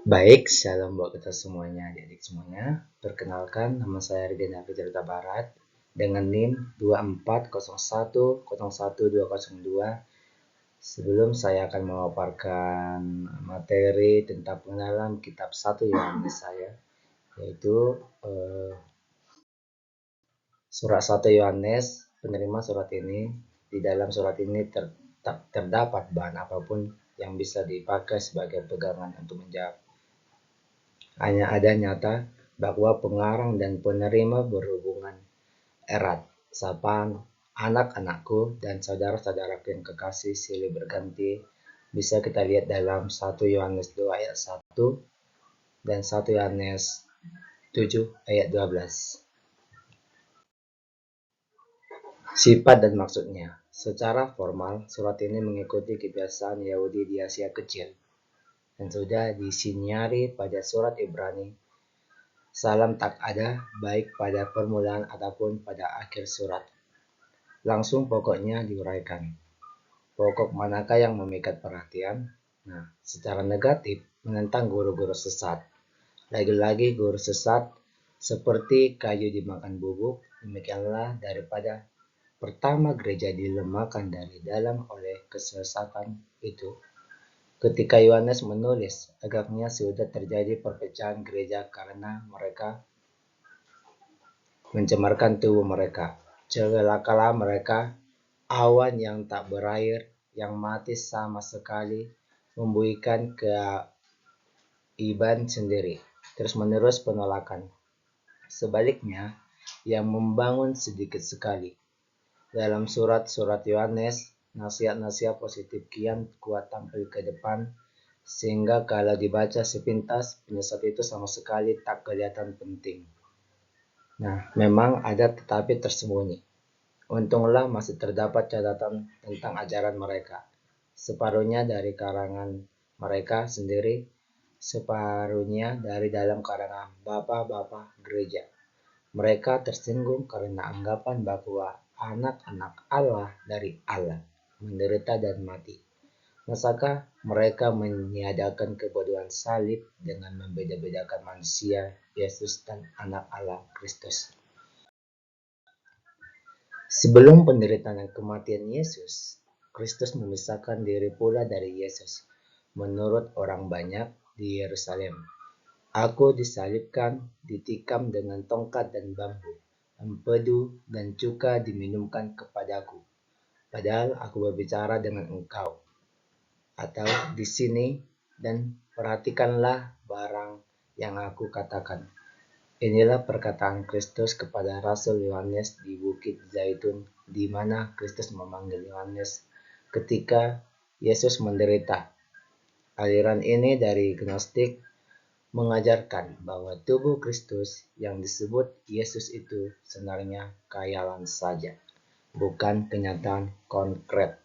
Baik, shalom buat kita semuanya, adik-adik semuanya. Perkenalkan, nama saya Ridin Afidrita Barat dengan NIM 2401010202. Sebelum saya akan memaparkan materi tentang pengenalan kitab 1 Yohanes saya, yaitu surat 1 Yohanes, penerima surat ini. Di dalam surat ini terdapat bahan apapun yang bisa dipakai sebagai pegangan untuk menjawab. Hanya ada nyata bahwa pengarang dan penerima berhubungan erat. Sapaan anak-anakku dan saudara-saudaraku yang kekasih silih berganti bisa kita lihat dalam 1 Yohanes 2 ayat 1 dan 1 Yohanes 7 ayat 12. Sifat dan maksudnya. Secara formal, surat ini mengikuti kebiasaan Yahudi di Asia Kecil dan sudah disiniari pada surat Ibrani. Salam tak ada, baik pada permulaan ataupun pada akhir surat. Langsung pokoknya diuraikan. Pokok manakah yang memikat perhatian? Nah, secara negatif menentang guru-guru sesat. Lagi-lagi guru sesat seperti kayu dimakan bubuk, demikianlah daripada pertama gereja dilemahkan dari dalam oleh kesesatan itu. Ketika Yohanes menulis, agaknya sudah terjadi perpecahan gereja karena mereka mencemarkan tubuh mereka. Celakalah mereka, awan yang tak berair, yang mati sama sekali, membuihkan keaiban sendiri, terus-menerus penolakan. Sebaliknya, yang membangun sedikit sekali. Dalam surat-surat Yohanes, nasihat-nasihat positif kian kuat tampil ke depan, sehingga kalau dibaca sepintas, penyesat itu sama sekali tak kelihatan penting. Nah, memang ada tetapi tersembunyi. Untunglah masih terdapat catatan tentang ajaran mereka. Separuhnya dari karangan mereka sendiri, separuhnya dari dalam karangan bapak-bapak gereja. Mereka tersinggung karena anggapan bahwa anak-anak Allah dari Allah menderita dan mati. Masakah mereka meniadakan kebodohan salib dengan membeda-bedakan manusia, Yesus, dan anak Allah, Kristus? Sebelum penderitaan dan kematian Yesus, Kristus memisahkan diri pula dari Yesus. Menurut orang banyak di Yerusalem, Aku disalibkan, ditikam dengan tongkat dan bambu, empedu dan cuka diminumkan kepadaku. Padahal aku berbicara dengan engkau. Atau di sini dan perhatikanlah barang yang aku katakan. Inilah perkataan Kristus kepada Rasul Yohanes di Bukit Zaitun, di mana Kristus memanggil Yohanes ketika Yesus menderita. Aliran ini dari Gnostik mengajarkan bahwa tubuh Kristus yang disebut Yesus itu sebenarnya khayalan saja, bukan kenyataan konkret.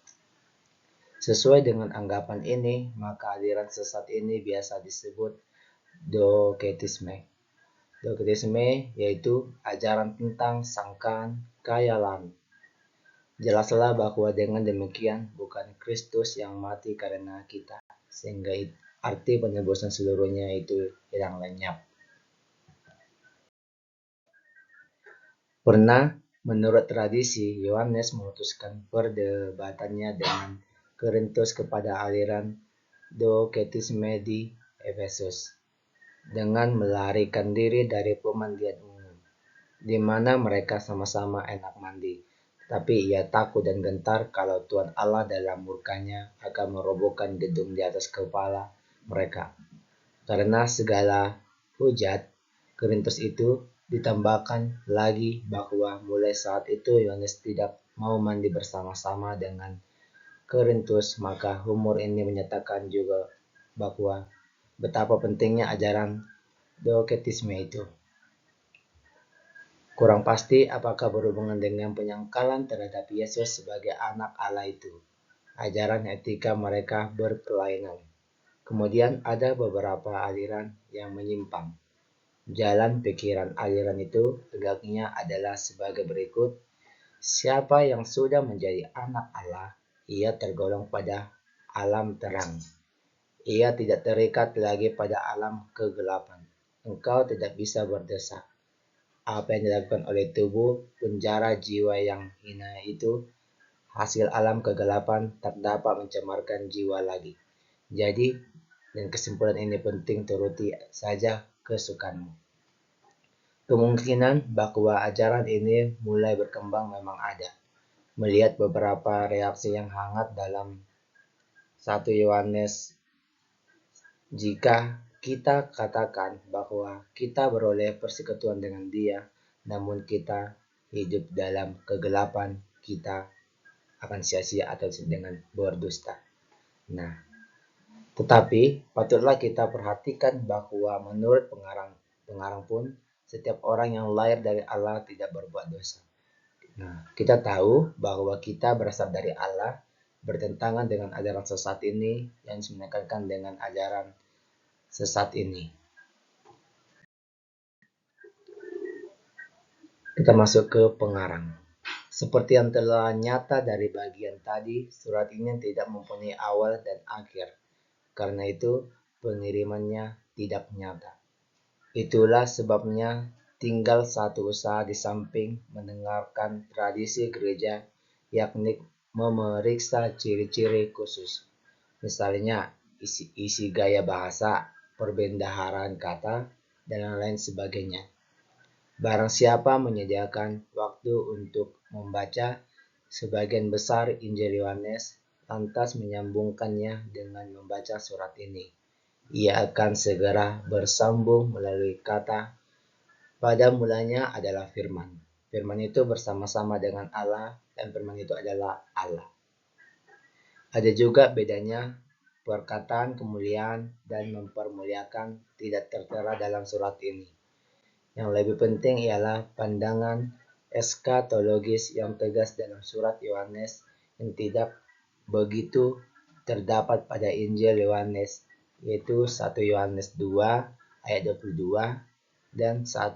Sesuai dengan anggapan ini, maka aliran sesat ini biasa disebut Doketisme. Doketisme yaitu ajaran tentang sangkaan khayalan. Jelaslah bahwa dengan demikian bukan Kristus yang mati karena kita, sehingga arti penebusan seluruhnya itu hilang lenyap. Pernah, menurut tradisi, Yohanes memutuskan perdebatannya dengan Korintus kepada aliran Doketisme di Efesus dengan melarikan diri dari pemandian umum, di mana mereka sama-sama enak mandi. Tapi ia takut dan gentar kalau Tuhan Allah dalam murkanya akan merobohkan gedung di atas kepala mereka. Karena segala hujat Korintus itu, ditambahkan lagi bahwa mulai saat itu Yohanes tidak mau mandi bersama-sama dengan Korintus, maka humor ini menyatakan juga bahwa betapa pentingnya ajaran Doketisme itu. Kurang pasti apakah berhubungan dengan penyangkalan terhadap Yesus sebagai anak Allah itu. Ajaran etika mereka berkelainan. Kemudian ada beberapa aliran yang menyimpang. Jalan pikiran aliran itu agaknya adalah sebagai berikut. Siapa yang sudah menjadi anak Allah, ia tergolong pada alam terang. Ia tidak terikat lagi pada alam kegelapan. Engkau tidak bisa berdosa. Apa yang dilakukan oleh tubuh penjara jiwa yang hina itu, hasil alam kegelapan, tak dapat mencemarkan jiwa lagi. Jadi, dan kesimpulan ini penting turuti saja kesukaanmu. Kemungkinan bahwa ajaran ini mulai berkembang memang ada. Melihat beberapa reaksi yang hangat dalam 1 Yohanes, jika kita katakan bahwa kita beroleh persekutuan dengan Dia, namun kita hidup dalam kegelapan, kita akan sia-sia atau dengan berdusta. Nah, tetapi patutlah kita perhatikan bahwa menurut pengarang pun setiap orang yang lahir dari Allah tidak berbuat dosa. Nah, kita tahu bahwa kita berasal dari Allah, bertentangan dengan ajaran sesat ini yang disemenyakan dengan ajaran sesat ini. Kita masuk ke pengarang. Seperti yang telah nyata dari bagian tadi, surat ini tidak mempunyai awal dan akhir. Karena itu, pengirimannya tidak nyata. Itulah sebabnya tinggal satu usaha di samping mendengarkan tradisi gereja, yakni memeriksa ciri-ciri khusus. Misalnya, isi gaya bahasa, perbendaharaan kata, dan lain sebagainya. Barang siapa menyediakan waktu untuk membaca sebagian besar Injil Yohanes, lantas menyambungkannya dengan membaca surat ini. Ia akan segera bersambung melalui kata, pada mulanya adalah firman. Firman itu bersama-sama dengan Allah, dan firman itu adalah Allah. Ada juga bedanya perkataan kemuliaan dan mempermuliakan tidak tertera dalam surat ini. Yang lebih penting ialah pandangan eskatologis yang tegas dalam surat Yohanes yang tidak begitu terdapat pada Injil Yohanes, yaitu 1 Yohanes 2 ayat 22 dan 3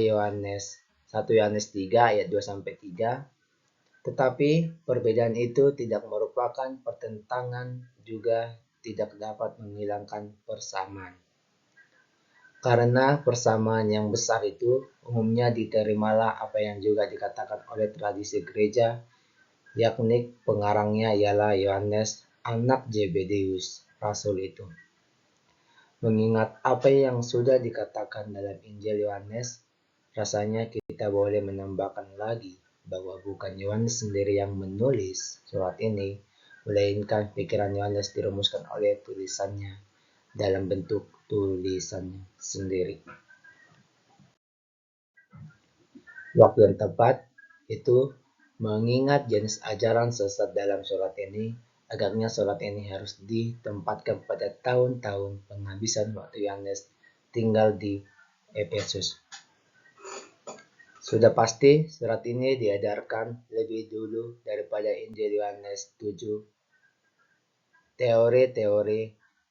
Yohanes 1 Yohanes 3 ayat 2 sampai 3. Tetapi perbedaan itu tidak merupakan pertentangan, juga tidak dapat menghilangkan persamaan. Karena persamaan yang besar itu, umumnya diterimalah apa yang juga dikatakan oleh tradisi gereja, yakni pengarangnya ialah Yohanes, anak Zebedeus, rasul itu. Mengingat apa yang sudah dikatakan dalam Injil Yohanes, rasanya kita boleh menambahkan lagi bahwa bukan Yohanes sendiri yang menulis surat ini, melainkan pikiran Yohanes dirumuskan oleh tulisannya dalam bentuk tulisannya sendiri. Waktu yang tepat itu mengingat jenis ajaran sesat dalam surat ini, agaknya surat ini harus ditempatkan pada tahun-tahun penghabisan waktu Yohanes tinggal di Efesus. Sudah pasti surat ini diedarkan lebih dulu daripada Injil Yohanes 7. Teori-teori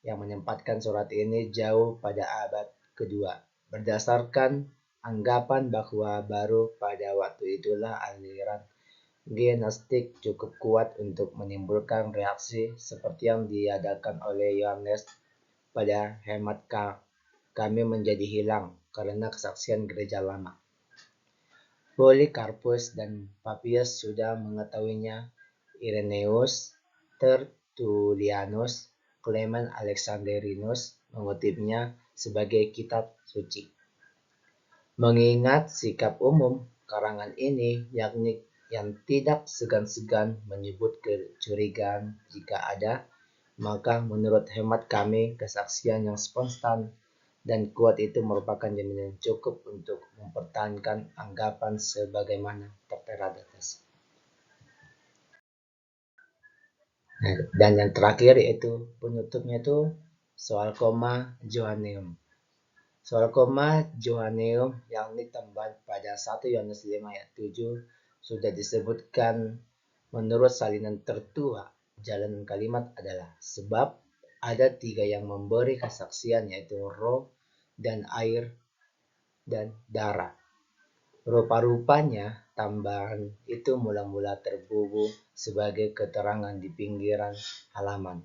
yang menempatkan surat ini jauh pada abad kedua, berdasarkan anggapan bahwa baru pada waktu itulah aliran gnostik cukup kuat untuk menimbulkan reaksi seperti yang diadakan oleh Yohanes. Pada hemat kami menjadi hilang karena kesaksian gereja lama. Polycarpus dan Papias sudah mengetahuinya. Irenaeus, Tertullianus, Clement Alexandrinus mengutipnya sebagai kitab suci. Mengingat sikap umum karangan ini, yakni yang tidak segan-segan menyebut kecurigaan jika ada, maka menurut hemat kami kesaksian yang spontan dan kuat itu merupakan jaminan cukup untuk mempertahankan anggapan sebagaimana tertera di atas. Dan yang terakhir yaitu penutupnya itu soal koma Johanneum. Soal koma Johanneum yang ditambah pada 1 Yohanes 5 ayat 7 sudah disebutkan menurut salinan tertua. Jalan kalimat adalah sebab ada 3 yang memberi kesaksian, yaitu roh dan air dan darah. Rupa-rupanya tambahan itu mula-mula terbubuh sebagai keterangan di pinggiran halaman.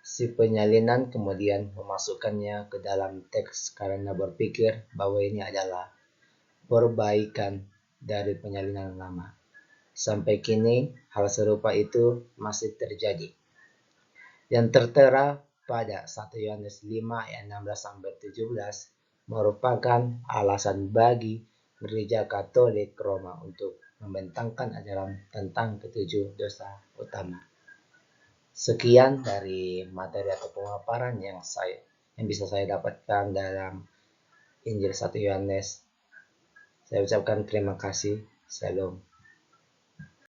Si penyalinan kemudian memasukkannya ke dalam teks karena berpikir bahwa ini adalah perbaikan dari penyalinan lama. Sampai kini, hal serupa itu masih terjadi. Yang tertera pada 1 Yohanes 5 ayat 16-17 merupakan alasan bagi Gereja Katolik Roma untuk membentangkan ajaran tentang ketujuh dosa utama. Sekian dari materi atau pemaparan yang bisa saya dapatkan dalam Injil 1 Yohanes. Saya ucapkan terima kasih. Shalom.